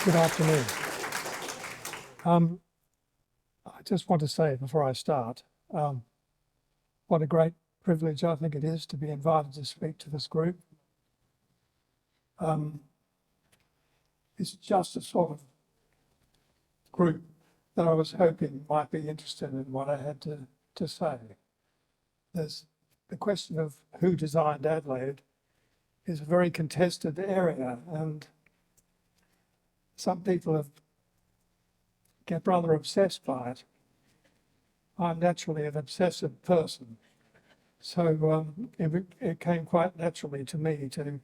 Good afternoon. I just want to say before I start, what a great privilege I think it is to be invited to speak to this group. It's just a sort of group that I was hoping might be interested in what I had to say. There's the question of who designed Adelaide is a very contested area, and some people get rather obsessed by it. I'm naturally an obsessive person, so it came quite naturally to me to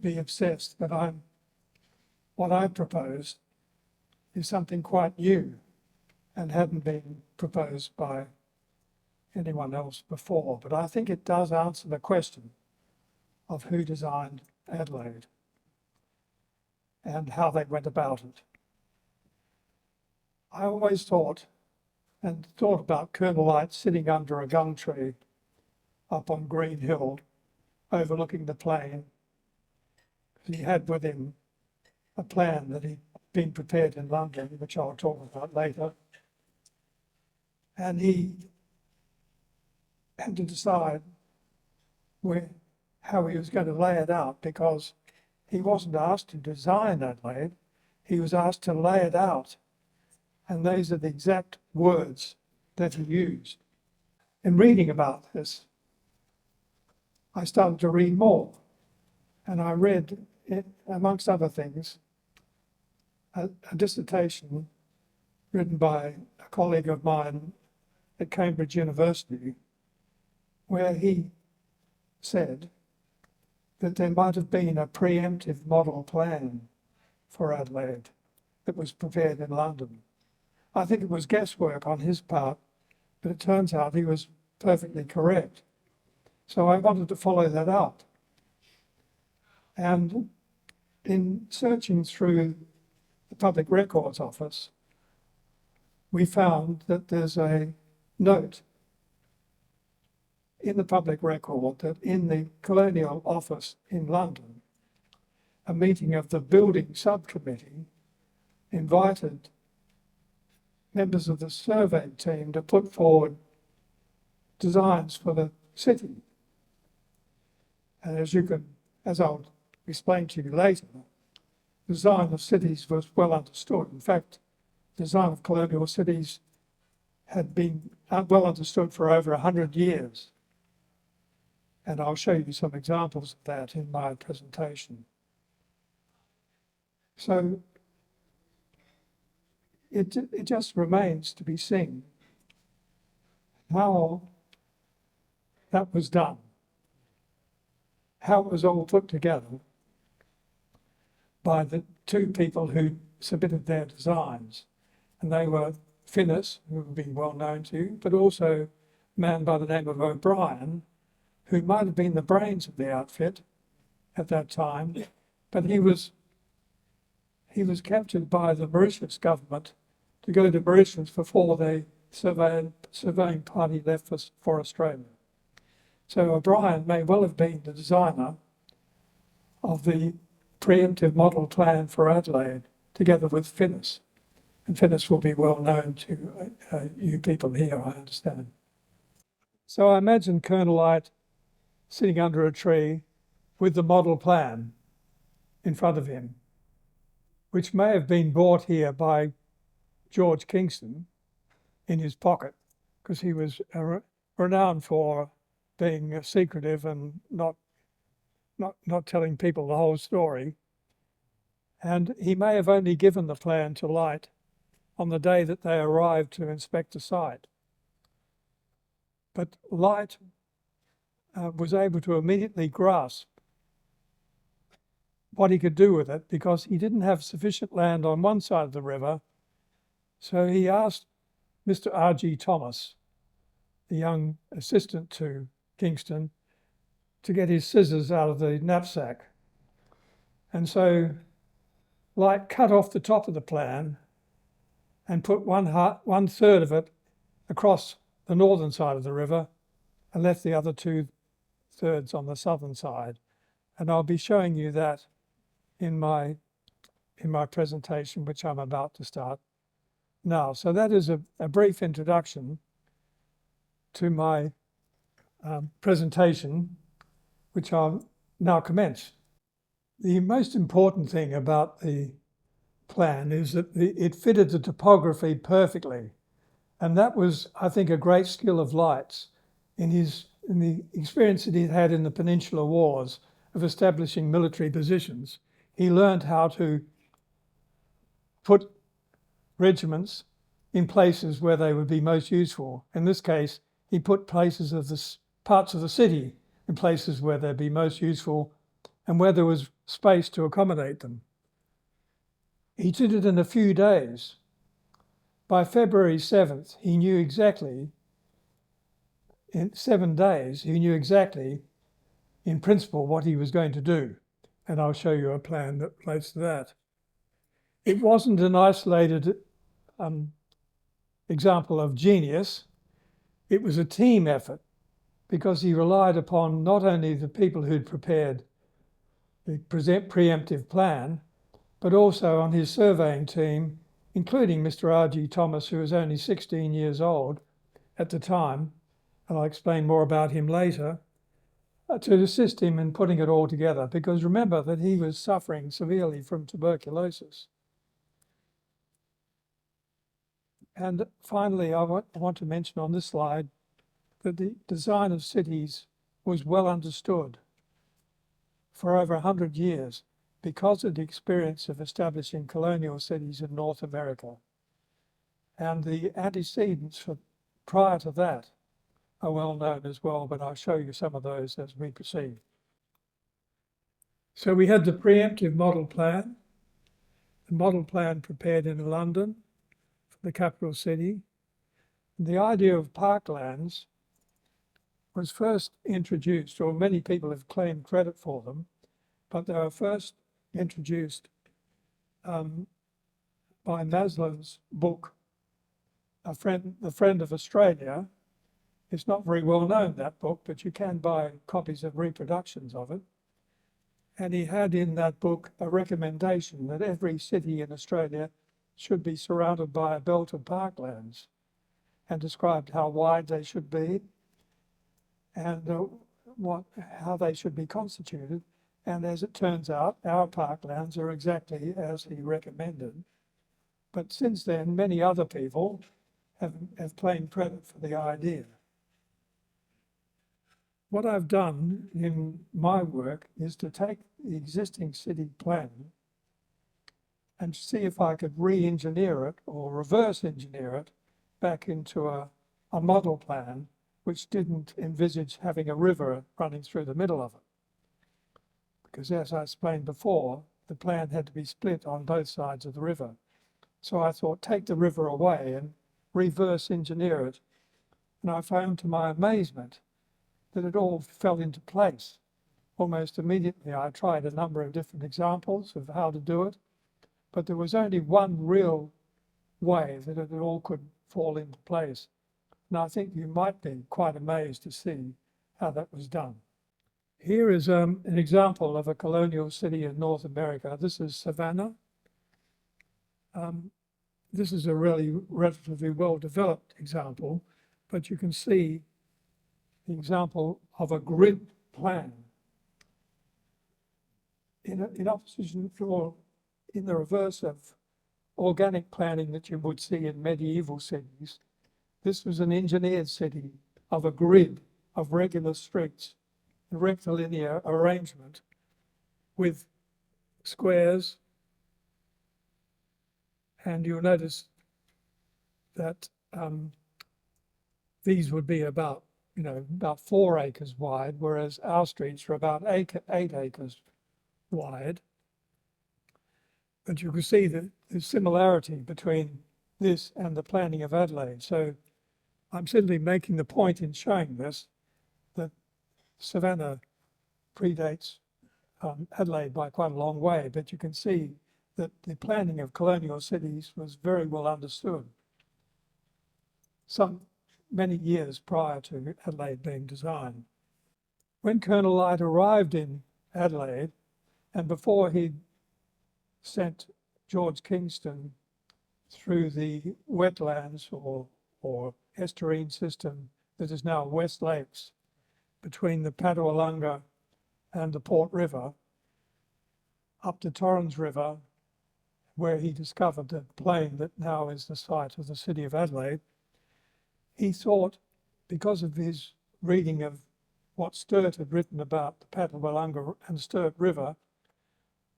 be obsessed. But what I propose is something quite new and hadn't been proposed by anyone else before. But I think it does answer the question of who designed Adelaide and how they went about it. I always thought about Colonel Light sitting under a gum tree up on Green Hill, overlooking the plain. He had with him a plan that he'd been prepared in London, which I'll talk about later. And he had to decide how he was going to lay it out, because he wasn't asked to design Adelaide, he was asked to lay it out. And these are the exact words that he used. In reading about this, I started to read more. And I read, amongst other things, a dissertation written by a colleague of mine at Cambridge University, where he said that there might have been a preemptive model plan for Adelaide that was prepared in London. I think it was guesswork on his part, but it turns out he was perfectly correct. So I wanted to follow that up. And in searching through the Public Records Office, we found that there's a note in the public record that in the Colonial Office in London, a meeting of the building subcommittee invited members of the survey team to put forward designs for the city. And as I'll explain to you later, the design of cities was well understood. In fact, the design of colonial cities had been well understood for over 100 years. And I'll show you some examples of that in my presentation. So it just remains to be seen how that was done, how it was all put together by the two people who submitted their designs. And they were Finnis, who would be well known to you, but also a man by the name of O'Brien, who might have been the brains of the outfit at that time, but he was captured by the Mauritius government to go to Mauritius before the surveying party left for Australia. So O'Brien may well have been the designer of the preemptive model plan for Adelaide, together with Finnis. And Finnis will be well known to you people here, I understand. So I imagine Colonel Light sitting under a tree with the model plan in front of him, which may have been brought here by George Kingston in his pocket, because he was renowned for being secretive and not telling people the whole story. And he may have only given the plan to Light on the day that they arrived to inspect the site. But Light was able to immediately grasp what he could do with it, because he didn't have sufficient land on one side of the river. So he asked Mr. R.G. Thomas, the young assistant to Kingston, to get his scissors out of the knapsack. And so Light cut off the top of the plan and put one third of it across the northern side of the river and left the other 2/3 on the southern side. And I'll be showing you that in my in my presentation, which I'm about to start now. So that is a brief introduction to my presentation, which I'll now commence. The most important thing about the plan is that it fitted the topography perfectly. And that was, I think, a great skill of Light's in the experience that he'd had in the Peninsular Wars of establishing military positions. He learned how to put regiments in places where they would be most useful. In this case, he put parts of the city in places where they'd be most useful and where there was space to accommodate them. He did it in a few days. By February 7th, he knew exactly, in 7 days, he knew exactly, in principle, what he was going to do. And I'll show you a plan that relates to that. It wasn't an isolated example of genius. It was a team effort because he relied upon not only the people who'd prepared the preemptive plan, but also on his surveying team, including Mr. R.G. Thomas, who was only 16 years old at the time, and I'll explain more about him later, to assist him in putting it all together, because remember that he was suffering severely from tuberculosis. And finally, I want to mention on this slide that the design of cities was well understood for over 100 years because of the experience of establishing colonial cities in North America. And the antecedents prior to that are well known as well, but I'll show you some of those as we proceed. So we had the preemptive model plan, the model plan prepared in London, the capital city. The idea of parklands was first introduced, or many people have claimed credit for them, but they were first introduced by Maslow's book, The Friend of Australia. It's not very well known, that book, but you can buy copies of reproductions of it. And he had in that book a recommendation that every city in Australia should be surrounded by a belt of parklands, and described how wide they should be and how they should be constituted. And as it turns out, our parklands are exactly as he recommended. But since then, many other people have claimed credit for the idea. What I've done in my work is to take the existing city plan and see if I could re-engineer it or reverse engineer it back into a model plan which didn't envisage having a river running through the middle of it. Because as I explained before, the plan had to be split on both sides of the river. So I thought, take the river away and reverse engineer it. And I found to my amazement that it all fell into place almost immediately. I tried a number of different examples of how to do it, but there was only one real way that it all could fall into place. And I think you might be quite amazed to see how that was done. Here is an example of a colonial city in North America. This is Savannah. This is a really relatively well-developed example, but you can see the example of a grid plan. In opposition or in the reverse of organic planning that you would see in medieval cities, this was an engineered city of a grid of regular streets, a rectilinear arrangement with squares. And you'll notice that these would be about 4 acres wide, whereas our streets are about 8 acres wide. But you can see the similarity between this and the planning of Adelaide. So I'm simply making the point in showing this that Savannah predates Adelaide by quite a long way, but you can see that the planning of colonial cities was very well understood many years prior to Adelaide being designed. When Colonel Light arrived in Adelaide, and before he sent George Kingston through the wetlands or estuarine system that is now West Lakes between the Padawalunga and the Port River up to Torrens River, where he discovered the plain that now is the site of the City of Adelaide. He thought, because of his reading of what Sturt had written about the Padawalunga and Sturt River,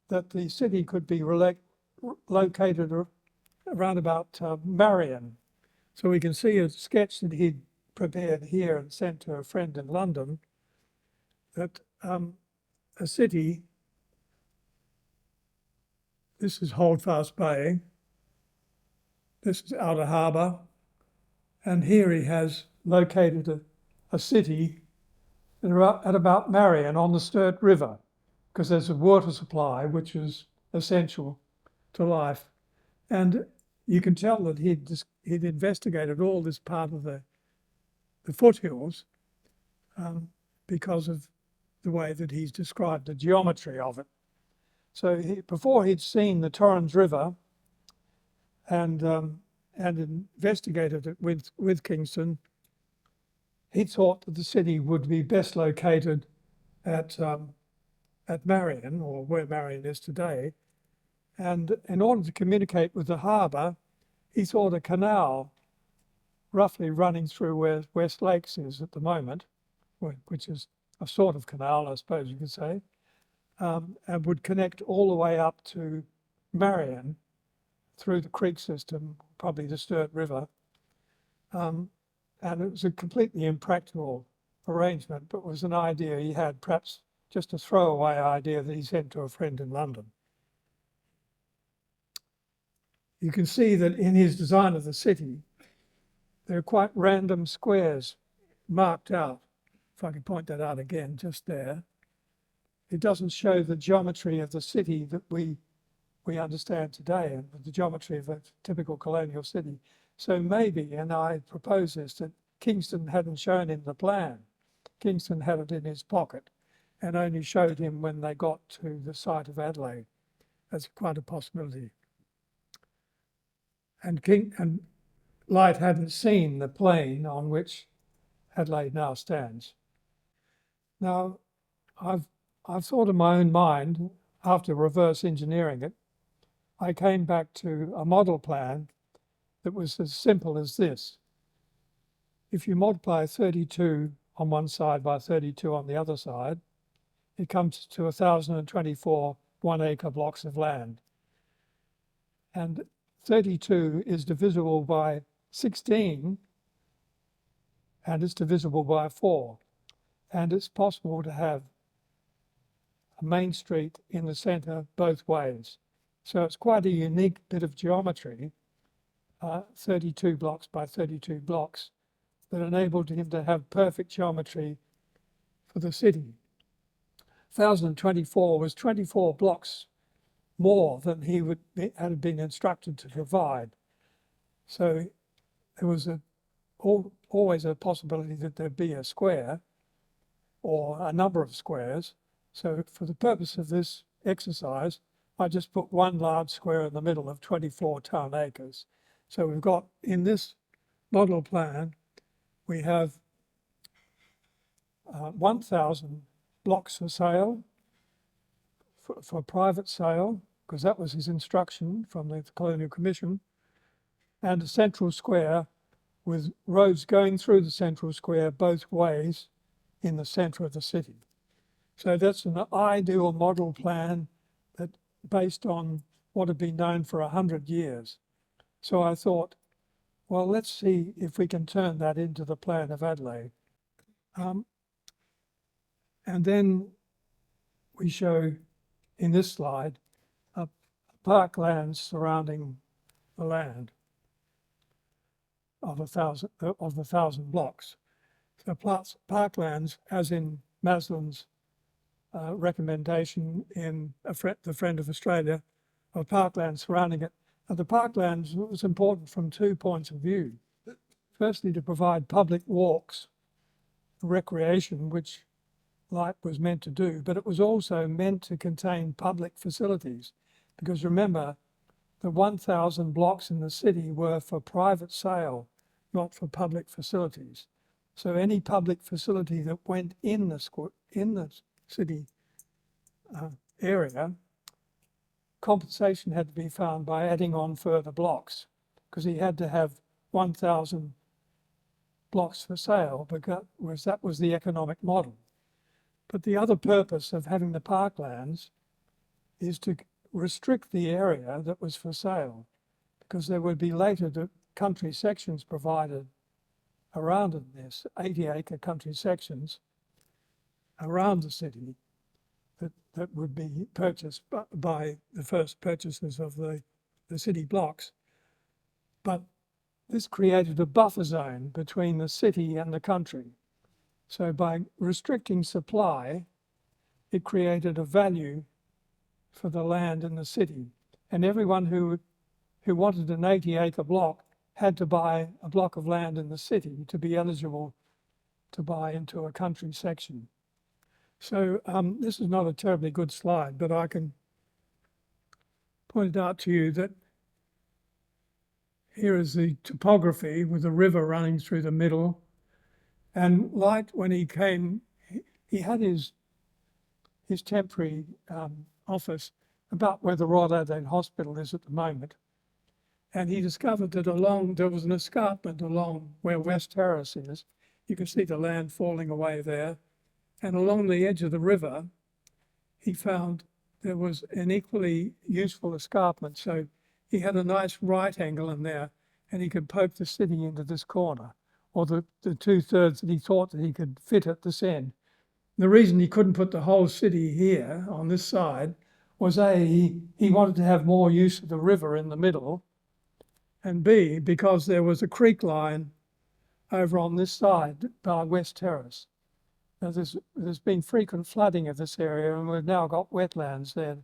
that the city could be located around about Marion. So we can see a sketch that he'd prepared here and sent to a friend in London, that a city, this is Holdfast Bay, this is Outer Harbour, and here he has located a city at about Marion on the Sturt River, because there's a water supply which is essential to life. And you can tell that he'd investigated all this part of the foothills because of the way that he's described the geometry of it. So before he'd seen the Torrens River and investigated it with Kingston, he thought that the city would be best located at Marion, or where Marion is today. And in order to communicate with the harbour, he thought a canal roughly running through where West Lakes is at the moment, which is a sort of canal, I suppose you could say, and would connect all the way up to Marion through the creek system, probably the Sturt River. And it was a completely impractical arrangement, but was an idea he had, perhaps just a throwaway idea that he sent to a friend in London. You can see that in his design of the city, there are quite random squares marked out. If I could point that out again, just there. It doesn't show the geometry of the city that we understand today, and the geometry of a typical colonial city. So maybe, and I propose this, that Kingston hadn't shown him the plan. Kingston had it in his pocket and only showed him when they got to the site of Adelaide. That's quite a possibility. And Light hadn't seen the plain on which Adelaide now stands. Now, I've thought in my own mind, after reverse engineering it, I came back to a model plan that was as simple as this. If you multiply 32 on one side by 32 on the other side, it comes to 1,024 one-acre blocks of land. And 32 is divisible by 16, and it's divisible by 4. And it's possible to have a main street in the centre both ways. So it's quite a unique bit of geometry, 32 blocks by 32 blocks, that enabled him to have perfect geometry for the city. 1,024 was 24 blocks more than he had been instructed to provide. So there was always a possibility that there'd be a square or a number of squares. So for the purpose of this exercise, I just put one large square in the middle of 24 town acres. So we've got, in this model plan, we have 1,000 blocks for sale, for private sale, because that was his instruction from the Colonial Commission, and a central square with roads going through the central square both ways in the centre of the city. So that's an ideal model plan that based on what had been known for 100 years. So I thought, well, let's see if we can turn that into the plan of Adelaide. And then we show in this slide parklands surrounding the land of the 1,000 blocks. So parklands, as in Maslin's recommendation in The Friend of Australia, of parklands surrounding it. And the parklands was important from 2 points of view. Firstly, to provide public walks, recreation, which Light was meant to do, but it was also meant to contain public facilities. Because remember, the 1,000 blocks in the city were for private sale, not for public facilities. So any public facility that went in the city area, compensation had to be found by adding on further blocks, because he had to have 1,000 blocks for sale, because that was the economic model. But the other purpose of having the parklands is to restrict the area that was for sale, because there would be later the country sections provided around this 80-acre country sections around the city that would be purchased by the first purchasers of the city blocks. But this created a buffer zone between the city and the country. So by restricting supply, it created a value for the land in the city. And everyone who wanted an 80-acre block had to buy a block of land in the city to be eligible to buy into a country section. So this is not a terribly good slide, but I can point out to you that here is the topography with the river running through the middle. And Light, when he came, he had his temporary office about where the Royal Adelaide Hospital is at the moment. And he discovered that there was an escarpment along where West Terrace is. You can see the land falling away there. And along the edge of the river, he found there was an equally useful escarpment. So he had a nice right angle in there, and he could poke the city into this corner, or the 2/3 that he thought that he could fit at this end. The reason he couldn't put the whole city here on this side was A, he wanted to have more use of the river in the middle, and B, because there was a creek line over on this side by West Terrace. Now there's been frequent flooding of this area, and we've now got wetlands there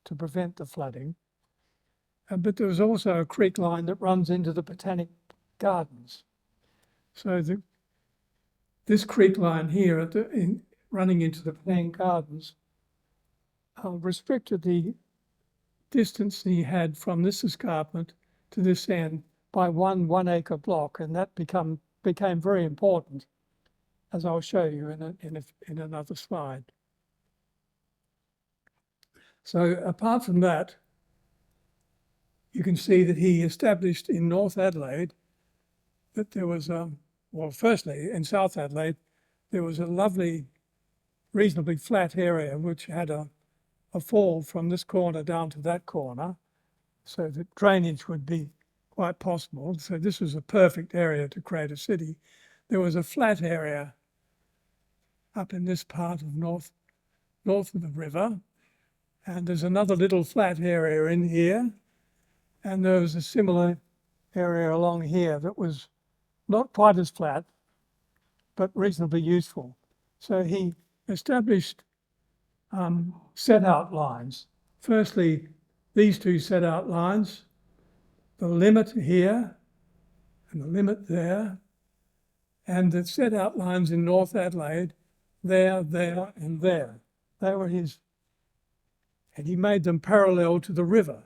to prevent the flooding. But there was also a creek line that runs into the Botanic Gardens. So this creek line here running into the Botanic Gardens restricted the distance he had from this escarpment to this end by one acre block, and that became very important, as I'll show you in another slide. So apart from that, you can see that he established in North Adelaide that there was, firstly in South Adelaide, there was a lovely, reasonably flat area which had a fall from this corner down to that corner, so that drainage would be quite possible. So this was a perfect area to create a city. There was a flat area up in this part of north of the river, and there's another little flat area in here, and there was a similar area along here that was not quite as flat, but reasonably useful. So he established set out lines. Firstly, these two set out lines, the limit here and the limit there, and the set out lines in North Adelaide, there, and there. They were his, and he made them parallel to the river.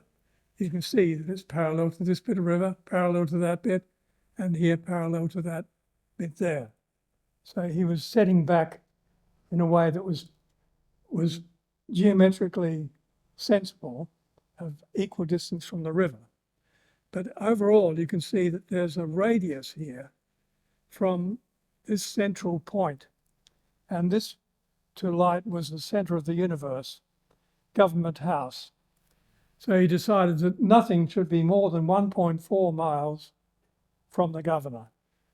You can see that it's parallel to this bit of river, parallel to that bit, and here parallel to that bit there. So he was setting back in a way that was geometrically sensible, of equal distance from the river. But overall, you can see that there's a radius here from this central point. And this, to Light, was the center of the universe, Government House. So he decided that nothing should be more than 1.4 miles from the governor.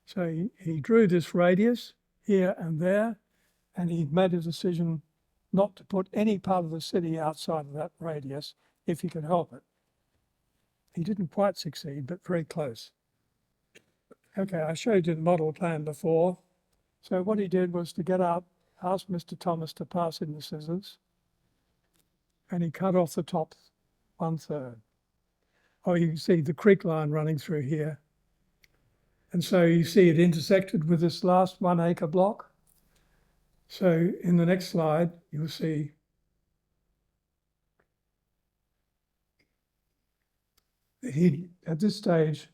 So he drew this radius here and there, and he made a decision not to put any part of the city outside of that radius if he could help it. He didn't quite succeed, but very close. Okay, I showed you the model plan before. So what he did was to get up, ask Mr. Thomas to pass in the scissors, and he cut off the top 1/3. Oh, you can see the creek line running through here. And so you see it intersected with this last 1 acre block. So in the next slide, you'll see He, at this stage,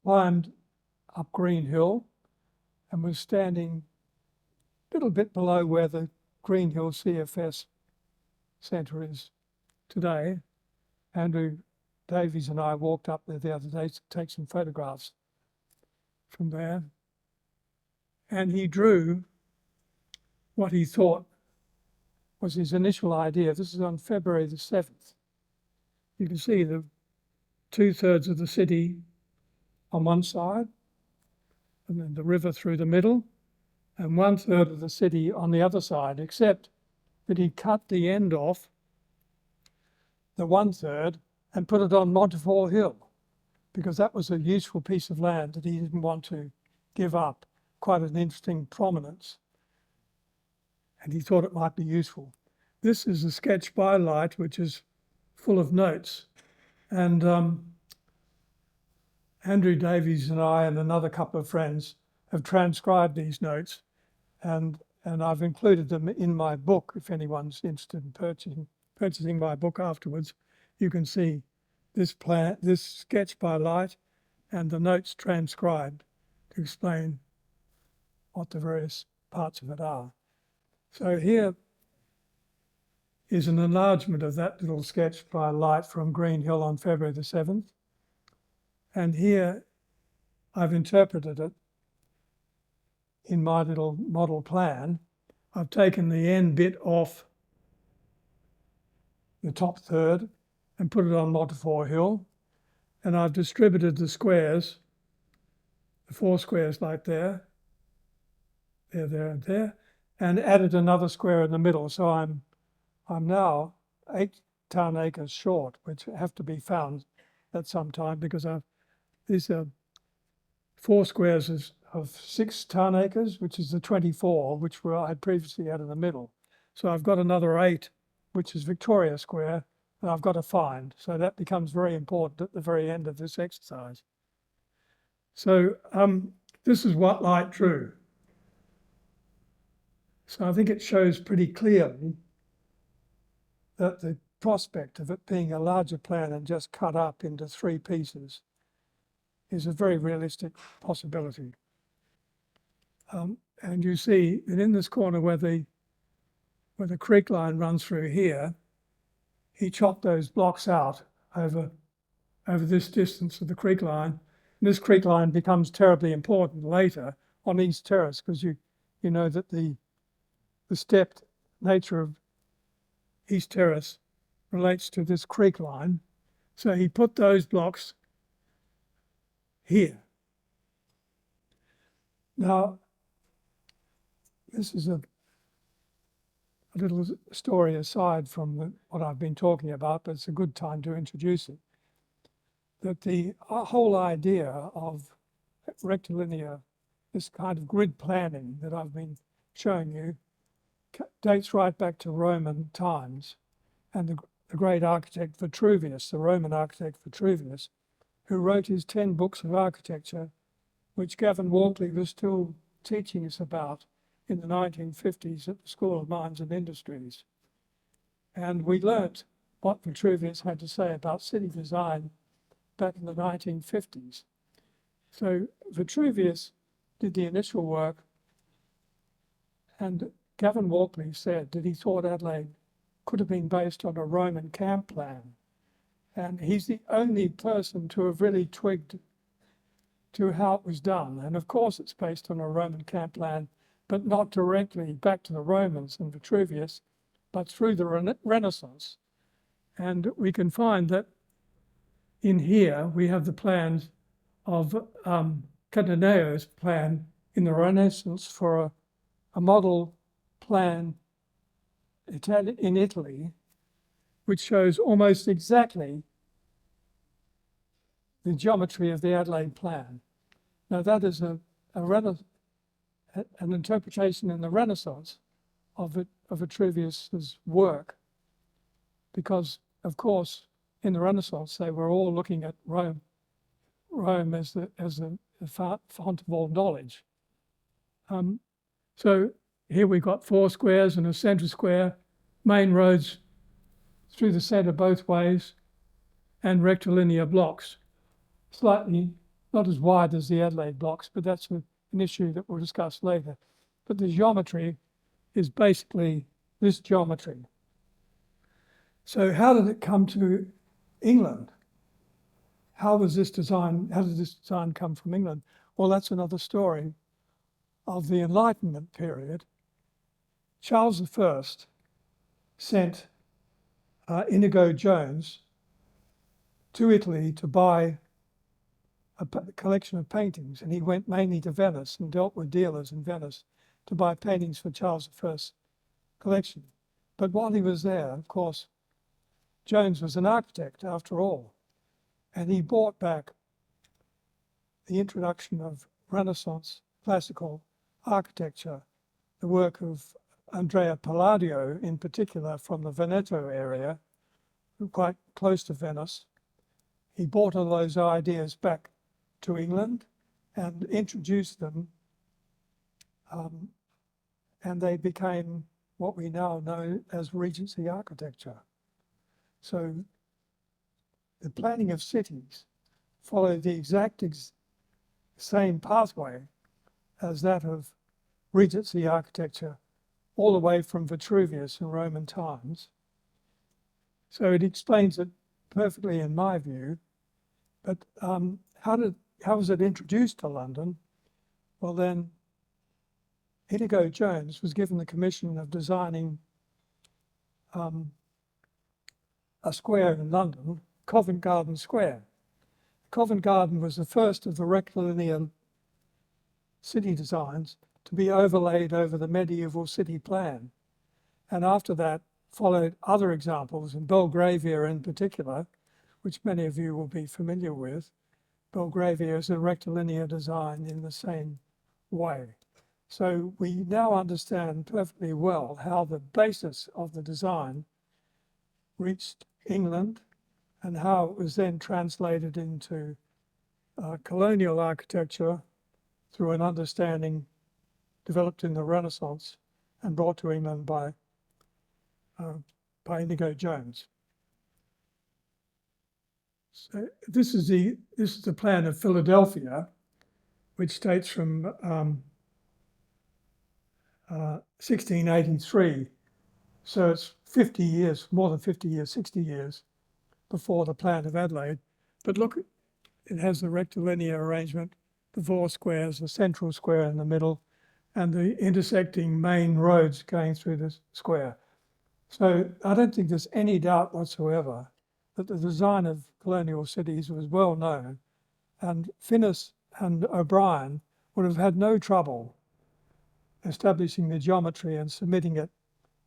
climbed up Green Hill and was standing a little bit below where the Green Hill CFS Centre is today. Andrew Davies and I walked up there the other day to take some photographs from there. And he drew what he thought was his initial idea. This is on February the 7th. You can see the 2/3 of the city on one side, and then the river through the middle, and 1/3 of the city on the other side, except that he cut the end off, the 1/3, and put it on Montefiore Hill, because that was a useful piece of land that he didn't want to give up, quite an interesting prominence, and he thought it might be useful. This is a sketch by light, which is full of notes, and Andrew Davies and I and another couple of friends have transcribed these notes, and I've included them in my book. If anyone's interested in purchasing my book afterwards, you can see this plan, this sketch by light, and the notes transcribed to explain what the various parts of it are. So here is an enlargement of that little sketch by light from Green Hill on February the 7th. And here I've interpreted it in my little model plan. I've taken the end bit off the top third and put it on Montefiore Hill. And I've distributed the squares, the 4 squares like there, and there, and added another square in the middle. So I'm now 8 town acres short, which have to be found at some time, because these are 4 squares of 6 town acres, which is the 24, which I had previously had in the middle. So I've got another 8, which is Victoria Square, and I've got to find. So that becomes very important at the very end of this exercise. So this is what light drew. So I think it shows pretty clearly that the prospect of it being a larger plan and just cut up into 3 pieces is a very realistic possibility. And you see that in this corner where the creek line runs through here, he chopped those blocks out over this distance of the creek line. And this creek line becomes terribly important later on East Terrace, because you know that the stepped nature of East Terrace relates to this creek line. So he put those blocks here. Now, this is a little story aside from what I've been talking about, but it's a good time to introduce it. That the whole idea of rectilinear, this kind of grid planning that I've been showing you, dates right back to Roman times, and the great architect Vitruvius, the Roman architect Vitruvius, who wrote his 10 books of architecture, which Gavin Walkley was still teaching us about in the 1950s at the School of Mines and Industries. And we learnt what Vitruvius had to say about city design back in the 1950s. So Vitruvius did the initial work, and Gavin Walkley said that he thought Adelaide could have been based on a Roman camp plan. And he's the only person to have really twigged to how it was done. And of course it's based on a Roman camp plan, but not directly back to the Romans and Vitruvius, but through the Renaissance. And we can find that in here we have the plans of Cataneo's plan in the Renaissance for a model plan in Italy, which shows almost exactly the geometry of the Adelaide plan. Now that is an interpretation in the Renaissance of Vitruvius's work, because of course in the Renaissance they were all looking at Rome as the font of all knowledge. So here we've got 4 squares and a centre square, main roads through the centre both ways, and rectilinear blocks, slightly not as wide as the Adelaide blocks, but that's an issue that we'll discuss later. But the geometry is basically this geometry. So how did it come to England? How did this design come from England? Well, that's another story of the Enlightenment period. Charles I sent Inigo Jones to Italy to buy a collection of paintings, and he went mainly to Venice and dealt with dealers in Venice to buy paintings for Charles I's collection. But while he was there, of course, Jones was an architect after all, and he brought back the introduction of Renaissance classical architecture, the work of Andrea Palladio in particular from the Veneto area, quite close to Venice. He brought all those ideas back to England and introduced them, and they became what we now know as Regency architecture. So the planning of cities followed the exact same pathway as that of Regency architecture all the way from Vitruvius in Roman times. So it explains it perfectly in my view. But how was it introduced to London? Well, then Inigo Jones was given the commission of designing a square in London, Covent Garden Square. Covent Garden was the first of the rectilinear city designs to be overlaid over the medieval city plan. And after that followed other examples, in Belgravia in particular, which many of you will be familiar with. Belgravia is a rectilinear design in the same way. So we now understand perfectly well how the basis of the design reached England and how it was then translated into colonial architecture through an understanding developed in the Renaissance and brought to England by Inigo Jones. So this is the plan of Philadelphia, which dates from 1683. So it's 50 years, more than 50 years, 60 years before the plan of Adelaide. But look, it has the rectilinear arrangement, the four squares, the central square in the middle, and the intersecting main roads going through the square. So I don't think there's any doubt whatsoever that the design of colonial cities was well known, and Finnis and O'Brien would have had no trouble establishing the geometry and submitting it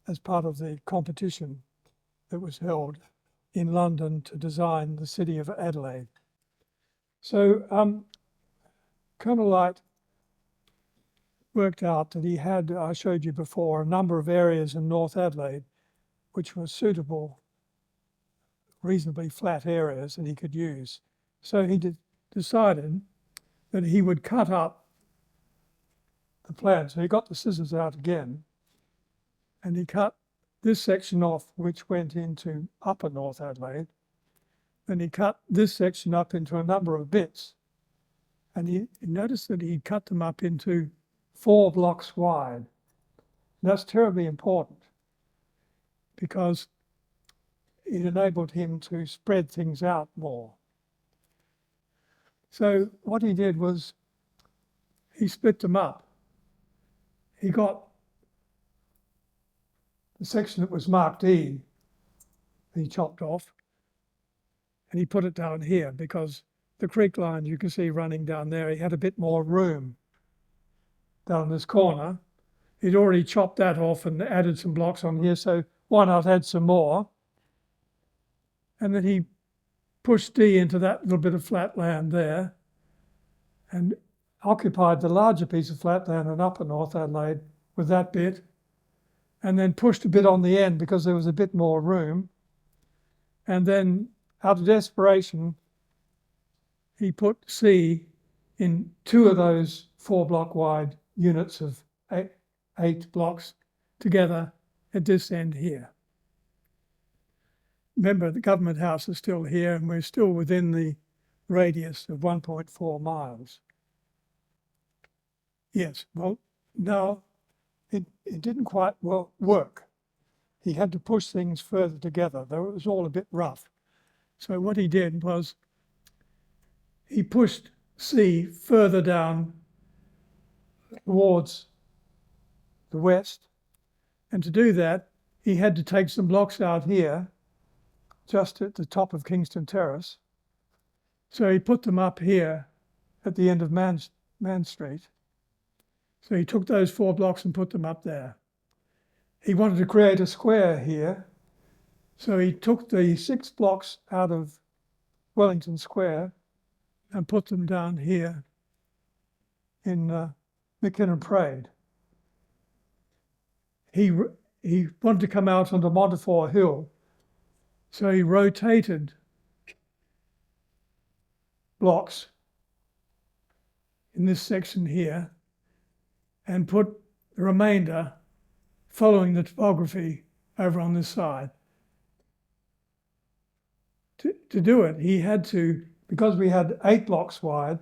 as part of the competition that was held in London to design the City of Adelaide. So Colonel Light worked out that he had, I showed you before, a number of areas in North Adelaide which were suitable, reasonably flat areas that he could use. So he decided that he would cut up the plan. So he got the scissors out again, and he cut this section off, which went into Upper North Adelaide. Then he cut this section up into a number of bits. And he noticed that he cut them up into 4 blocks wide. And that's terribly important because it enabled him to spread things out more. So what he did was he split them up. He got the section that was marked E, he chopped off, and he put it down here because the creek line you can see running down there, he had a bit more room down this corner. He'd already chopped that off and added some blocks on here, so why not add some more? And then he pushed D into that little bit of flat land there and occupied the larger piece of flat land in Upper North Adelaide with that bit, and then pushed a bit on the end because there was a bit more room. And then out of desperation, he put C in 2 of those 4 block wide units of 8 blocks together at this end here. remember the government house is still here and we're still within the radius of 1.4 miles. Yes, well, no, it didn't quite work. He had to push things further together, though it was all a bit rough. So what he did was he pushed C further down towards the west. And to do that, he had to take some blocks out here, just at the top of Kingston Terrace. So he put them up here at the end of Man Street. So he took those 4 blocks and put them up there. He wanted to create a square here. So he took the 6 blocks out of Wellington Square and put them down here in McKinnon Parade. He wanted to come out onto Montefiore Hill, so he rotated blocks in this section here and put the remainder following the topography over on this side. To do it, he had to, because we had 8 blocks wide,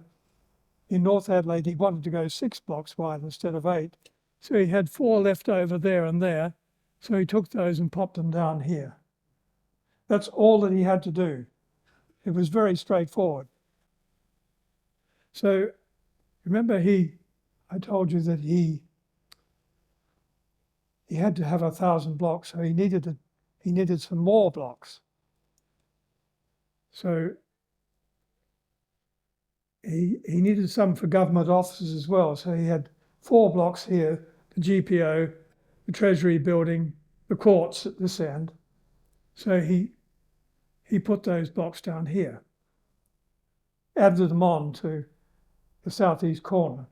in North Adelaide he wanted to go 6 blocks wide instead of 8. So he had 4 left over there and there. So he took those and popped them down here. That's all that he had to do. It was very straightforward. So remember I told you that he had to have 1,000 blocks, so he needed some more blocks. So he needed some for government offices as well. So he had 4 blocks here, the GPO, the Treasury building, the courts at this end. So he put those blocks down here, added them on to the southeast corner.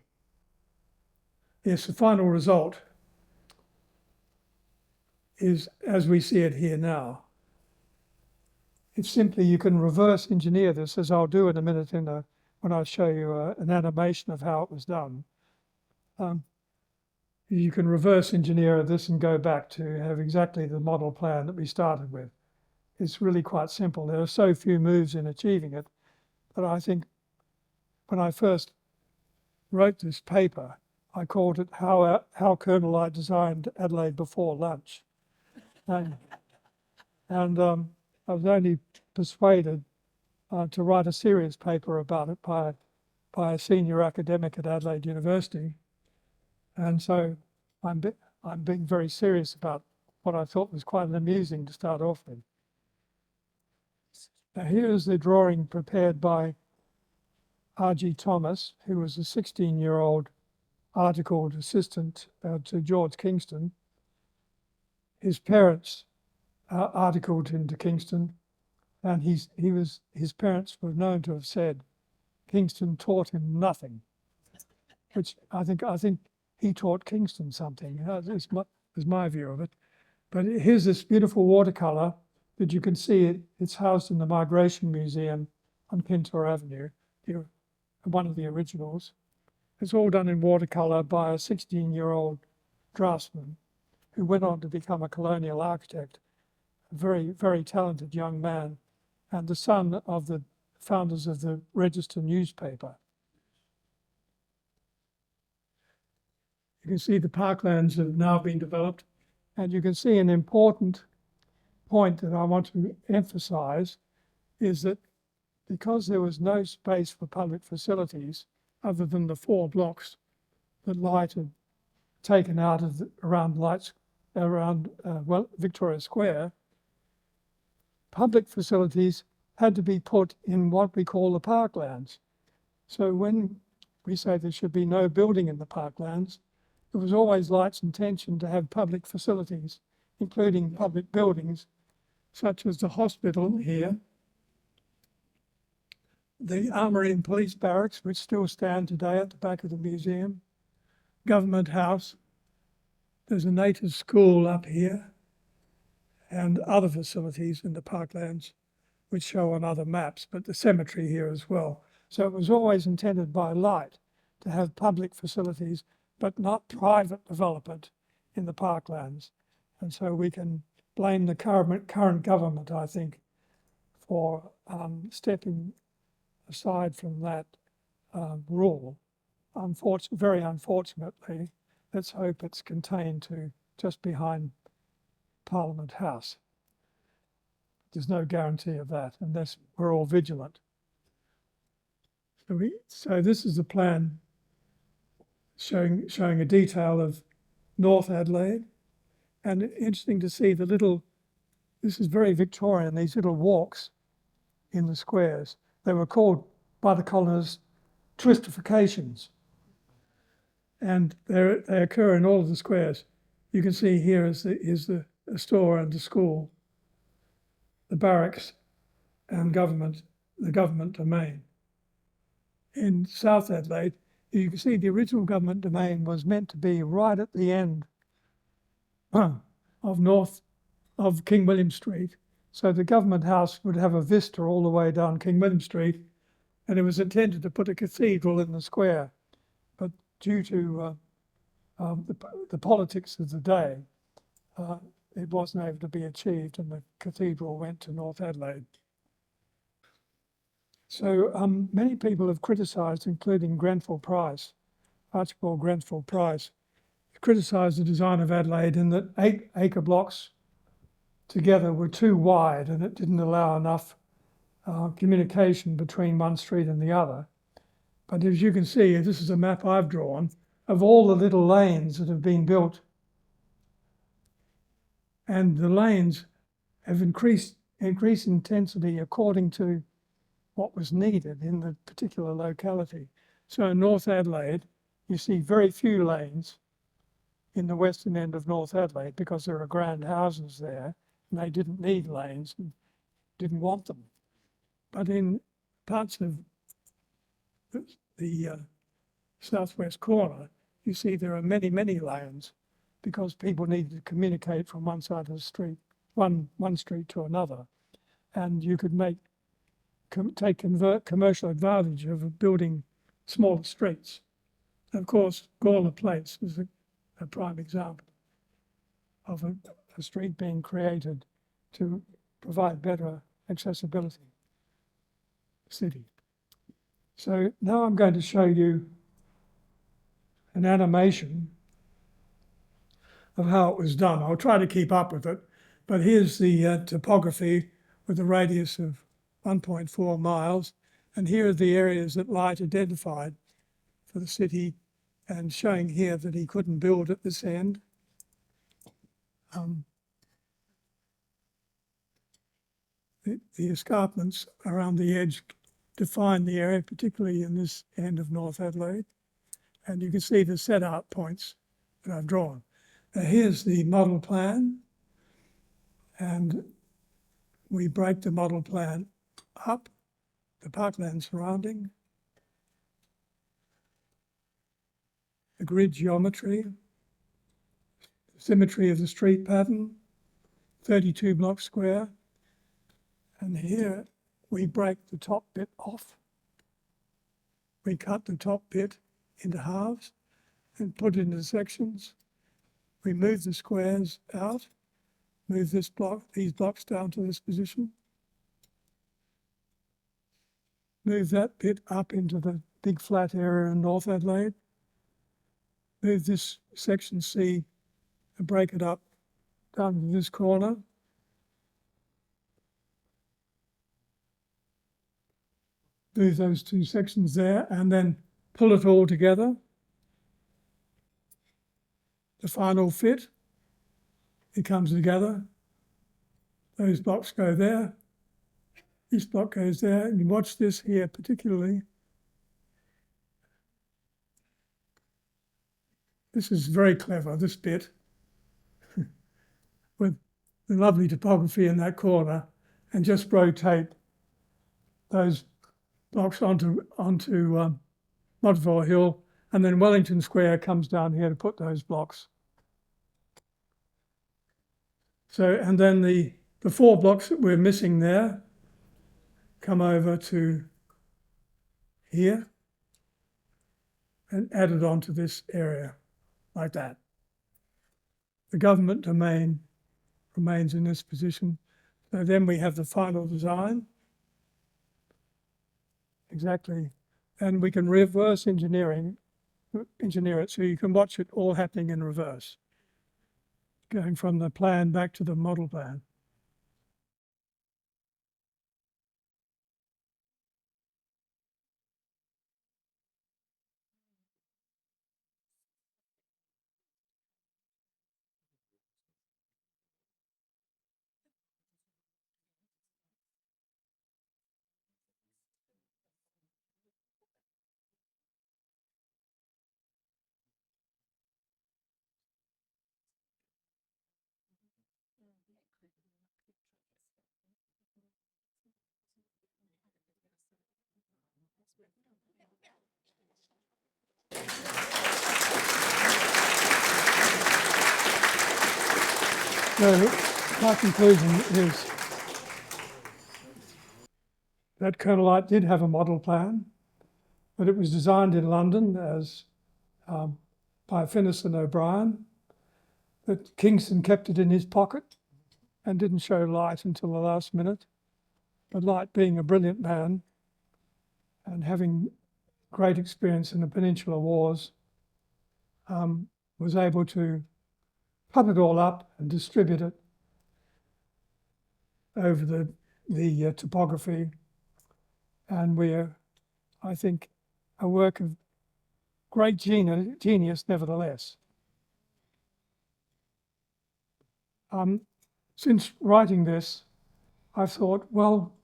Yes, the final result is as we see it here now. It's simply, you can reverse engineer this, as I'll do in a minute when I show you an animation of how it was done. You can reverse engineer this and go back to have exactly the model plan that we started with. It's really quite simple. There are so few moves in achieving it, but I think when I first wrote this paper, I called it How Colonel I Designed Adelaide Before Lunch. And I was only persuaded to write a serious paper about it by a senior academic at Adelaide University. And so I'm being very serious about what I thought was quite amusing to start off with. Now here's the drawing prepared by R.G. Thomas, who was a 16-year-old articled assistant to George Kingston. His parents articled into Kingston, and his parents were known to have said Kingston taught him nothing, which I think he taught Kingston something. That was my view of it. But here's this beautiful watercolour that you can see. It's housed in the Migration Museum on Pintor Avenue, one of the originals. It's all done in watercolour by a 16-year-old draftsman who went on to become a colonial architect, a very, very talented young man, and the son of the founders of the Register newspaper. You can see the parklands have now been developed, and you can see an important point that I want to emphasize is that because there was no space for public facilities other than the 4 blocks that Light had taken out of around Victoria Square, public facilities had to be put in what we call the parklands. So when we say there should be no building in the parklands, it was always Light's intention to have public facilities, including public buildings, such as the hospital here, the Armoury and Police Barracks, which still stand today at the back of the museum, Government House, there's a native school up here, and other facilities in the parklands, which show on other maps, but the cemetery here as well. So it was always intended by Light to have public facilities, but not private development in the parklands. And so we can blame the current government, I think, for stepping aside from that rule. Very unfortunately, let's hope it's contained to just behind Parliament House. There's no guarantee of that unless we're all vigilant. So this is a plan showing a detail of North Adelaide, and interesting to see this is very Victorian, these little walks in the squares. They were called by the colonists twistifications, and they occur in all of the squares. You can see here is the store and the school, the barracks and the government domain. In South Adelaide, you can see the original government domain was meant to be right at the end of King William Street. So the government house would have a vista all the way down King William Street, and it was intended to put a cathedral in the square. But due to the politics of the day, it wasn't able to be achieved, and the cathedral went to North Adelaide. So many people have criticised, including Archibald Grenfell Price, criticised the design of Adelaide in that 8-acre blocks together were too wide and it didn't allow enough communication between one street and the other. But as you can see, this is a map I've drawn of all the little lanes that have been built. And the lanes have increased intensity according to what was needed in the particular locality. So in North Adelaide, you see very few lanes in the western end of North Adelaide because there are grand houses there and they didn't need lanes and didn't want them. But in parts of the southwest corner, you see there are many, many lanes because people needed to communicate from one side of the street, one street to another. And you could take commercial advantage of building smaller streets. And of course, Gawler Place is a prime example of a street being created to provide better accessibility to the city. So now I'm going to show you an animation of how it was done. I'll try to keep up with it, but here's the topography with a radius of 1.4 miles, and here are the areas that Light identified for the city, and showing here that he couldn't build at this end. The escarpments around the edge define the area, particularly in this end of North Adelaide, and you can see the set out points that I've drawn. Now here's the model plan, and we break the model plan up, the parkland surrounding, the grid geometry, symmetry of the street pattern, 32 blocks square, and here we break the top bit off. We cut the top bit into halves and put it into sections. We move the squares out, move these blocks down to this position, move that bit up into the big flat area in North Adelaide, move this section C and break it up down to this corner, move those two sections there, and then pull it all together. The final fit, it comes together. Those blocks go there. This block goes there, and you watch this here particularly. This is very clever, this bit, with the lovely topography in that corner, and just rotate those blocks onto Montefiore Hill, and then Wellington Square comes down here to put those blocks. So, and then the 4 blocks that we're missing there come over to here and added onto this area like that. The government domain remains in this position. So then we have the final design. Exactly. And we can reverse engineer it so you can watch it all happening in reverse, going from the plan back to the model plan. So my conclusion is that Colonel Light did have a model plan, but it was designed in London as by Finnis and O'Brien, that Kingston kept it in his pocket and didn't show Light until the last minute. But Light, being a brilliant man and having great experience in the Peninsular Wars, was able to cut it all up and distribute it over the topography. And we're, I think, a work of great genius nevertheless. Since writing this, I've thought, well,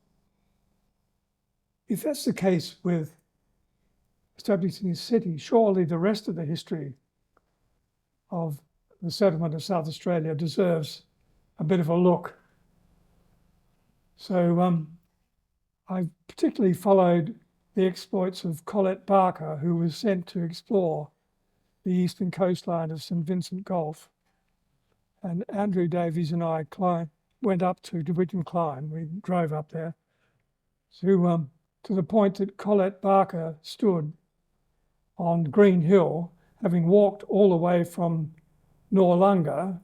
if that's the case with establishing a city, surely the rest of the history of the settlement of South Australia deserves a bit of a look. So I particularly followed the exploits of Colette Barker, who was sent to explore the eastern coastline of St Vincent Gulf. And Andrew Davies and I went up to DeWitt and Klein. We drove up there to the point that Colette Barker stood on Green Hill, having walked all the way from Noarlunga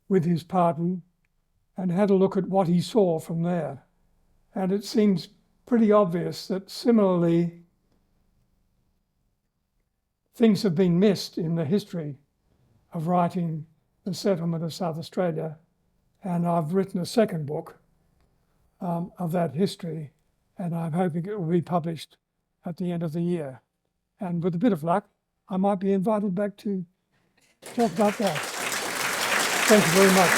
with his party, and had a look at what he saw from there. And it seems pretty obvious that similarly, things have been missed in the history of writing the settlement of South Australia. And I've written a second book of that history, and I'm hoping it will be published at the end of the year. And with a bit of luck, I might be invited back to talk about that. Thank you very much.